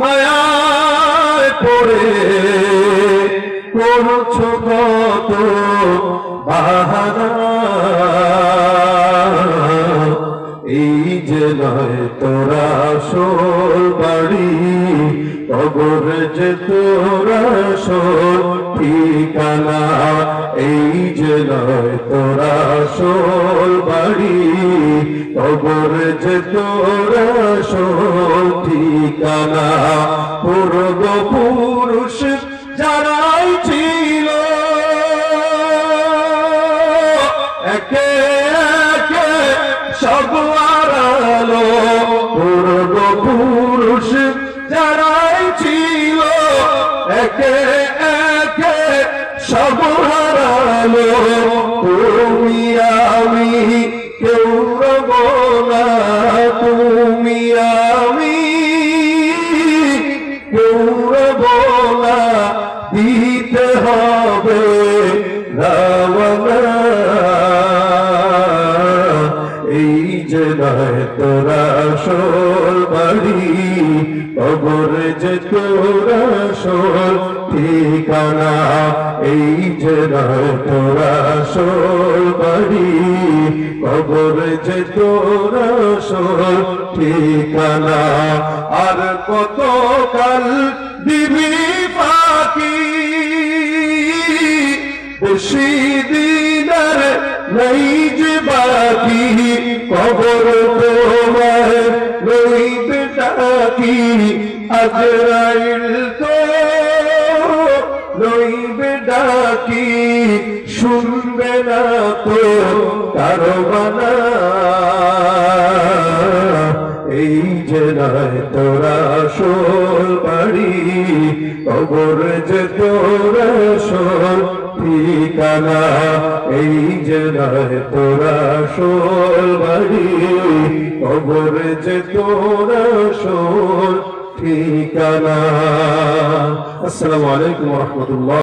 মায়ায় পড়ে করছো কত বাহানা, এই যে নয় তোরা আসল বাড়ি, কবর যে তোরা আসল ঠিকানা। এই যে নয় তোরা আসল বাড়ি, কবর যে তোরা আসল ঠিকানা। পূর্বপুরুষ যারাই ছিল একে একে সব হারালো, পূর্বপুরুষ যারাই ছিল একে একে সব হারালো। তুমি আমি কেউ রব না, তুমি আমি কেউ রব না, দিতে হবে রওনা। এই যে নয় তোরা আসল বাড়ি, কবর যে তোরা আসল ঠিকানা। এই যে নয় তোরা আসল বাড়ি, কবর যে তোরা আসল ঠিকানা। আর কত কাল দিবি ফাঁকি, বেশি দিনের নেই যে বাকি, কবর তোমার লইবে ডাকি। আজরাইল তো লইবে ডাকি, শুনবে না তো কারো বানা। এই যে নয় তোরা আসল বাড়ি, কবর যে তোরা আসল ঠিকানা। এই যে নয় তোরা আসল বাড়ি, কবর যে তোরা আসল ঠিকানা। আসসালামু আলাইকুম ওয়া রাহমাতুল্লাহ।